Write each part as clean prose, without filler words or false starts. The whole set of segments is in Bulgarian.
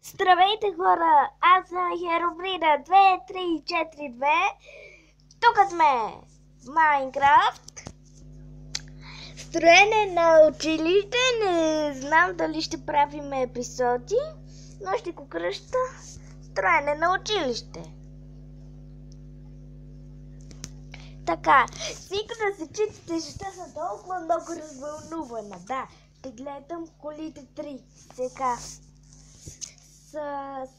Здравейте, хора! Аз съм Херобрина 2342. Тук сме в Майнкрафт. Строене на училище. Не знам дали ще правим епизоди, но ще го кръща строене на училище. Така, сигурно се читате, защо съм толкова много развълнувана. Да, ще гледам колите 3 сега.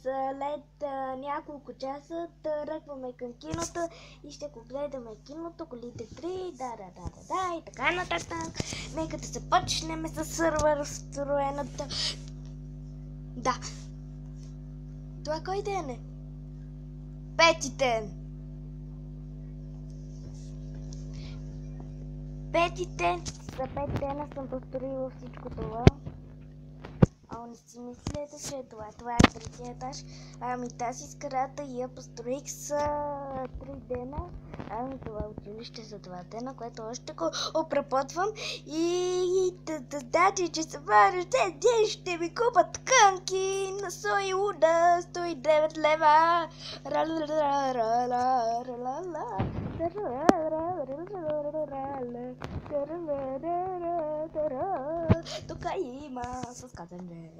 След няколко часа тръгваме към киното и ще го гледаме киното, колите 3, да и така нататък. Нека да започнем с сървър строената. Да. Това кой ден е? Пети ден. Пети ден. За 5 дена съм построила всичко това. Не си мислете, че това е третия етаж. Тази сграда я построих с 3 дена. Това училище за 2 дена, което още го обработвам. И че се варя, ден ще ми купат тканки на сои луда, 109 лева. Тук има с казане.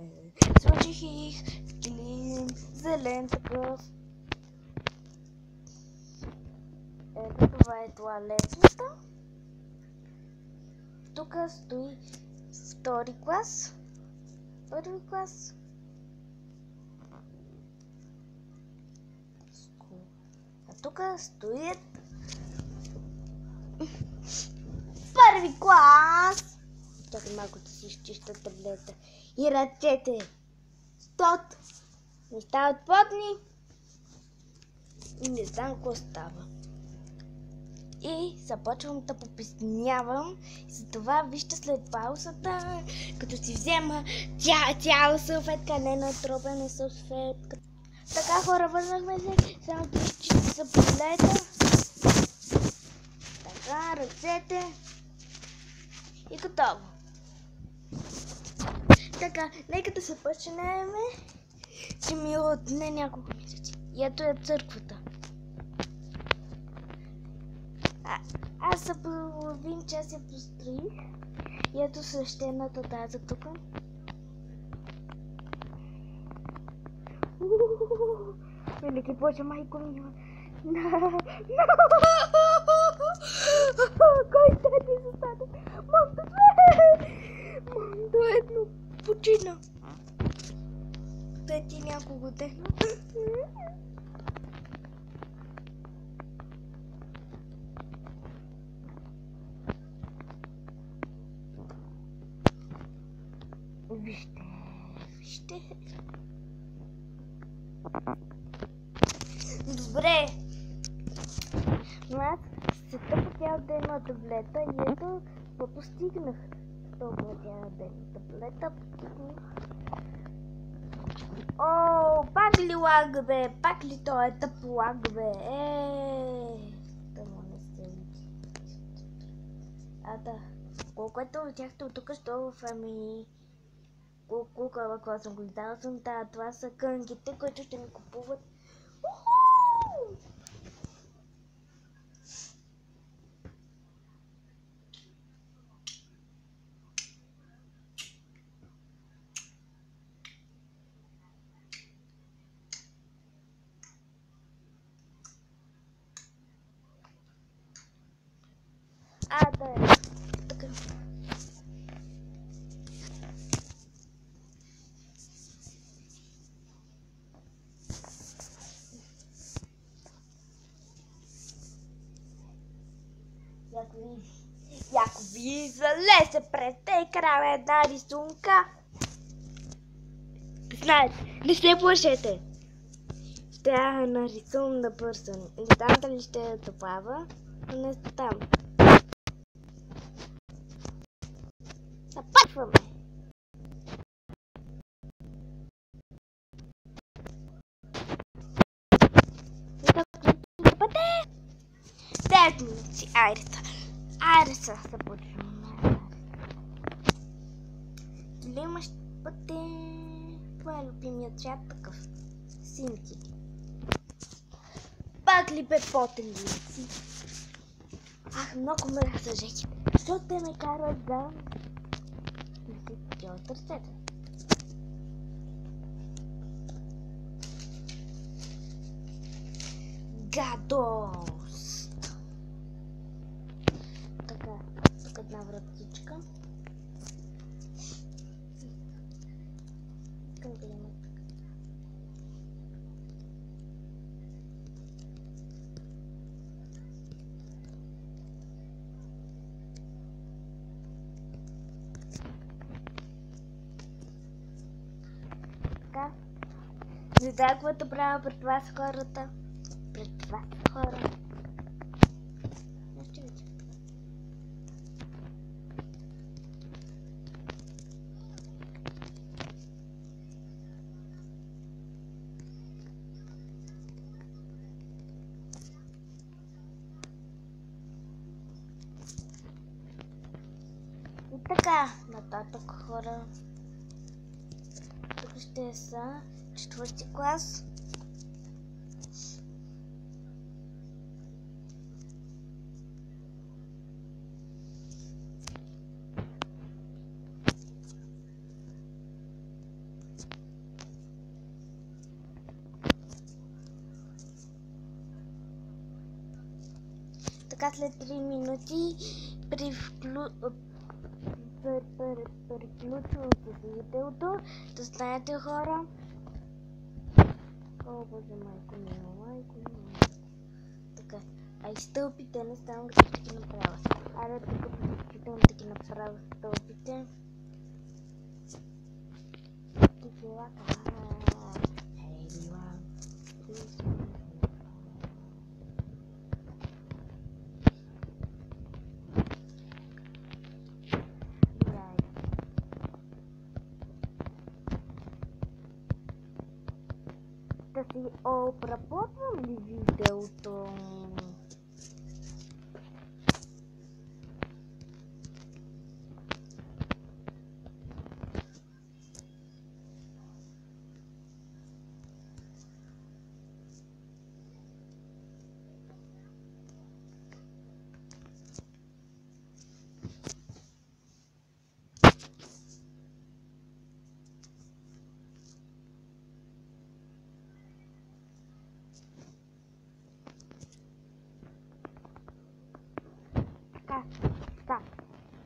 Сложих их в килим, зелен такъв. Ето това е тоалетната. Тук стои втори клас. Първи клас. А тук стоят първи клас. Чакай малко да си изчища таблета. И ръцете. Стот. Не стават плотни. И не знам какво става. И започвам да пописнявам. И затова вижте след паузата, като си взема цяла салфетка, не натрупана салфетка. Така, хора, върнахме се. Само да изчистя таблета. Така, ръцете. И готово. Така, нека да се почнем. Ще ми отне няколко минути. И ето е църквата. Аз за половин час я построих. И ето свещената таза тук. Велики Боже, майко ми. Кой те ти застане? Мамто едно почина. Те ти няколко дена. Вижте. Добре. Но аз се тъпа цял ден на таблета и ето какво постигнах. Толкова цял ден на таблета постигнах. Пак ли лаг, бе? Пак ли той е тъп лаг, бе? Тъмо не се види. Да. Колкото видяхте от тук, що в какво съм го издала съм, това са кънгите, които ще ми купуват. Да е. Така. Яко ви залезе през екрана една рисунка. Знаете, не се плашете. Ще я нарисувам на бързо. Не знам дали ще я добавя, но не знам. Започваме! Пъте! 10 минути, айде са, започваме. Дали имаш пъте? Това най-любимият цвят такъв. Синки. Пак ли бе потен лици? Ах, много ме разсъжете, защото те ме карат да не си потила търцете. Гадост! Така, тук една вратичка. Искам да има така. Не знам какво правя пред вас хората. Пред вас хора. Ще видя. И така, нататък хора. Тук ще са 4-ти клас. Така след 3 минути приключвам с видеото. Да знаете хора. О, боже, майко мила. Така, а и стълбите не ставам като ще ги направя. Аре, тук опитам да ги направя стълбите. Да си обработвам ли видеото?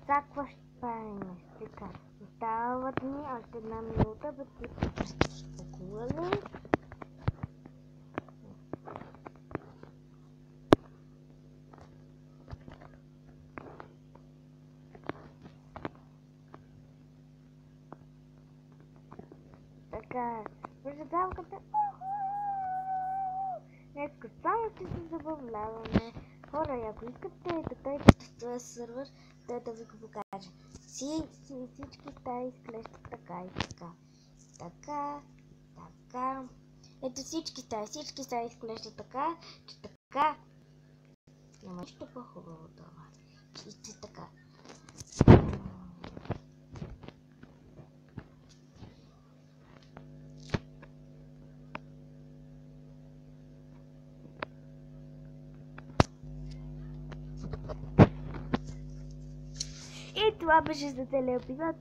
Сега какво ще правим? Така, остават ни още 1 минута, да се спокойно. Така, преждавката. Днеска само ще се забавляваме. Хора, ако искате да тъйкате с този сървър, да ви го покажа. Всички стаи изглеждат така и така. Така. Ето всички стаи изглеждат така, че така. Няма нищо по-хубаво това. Чисто така. И това беше за целия епизод.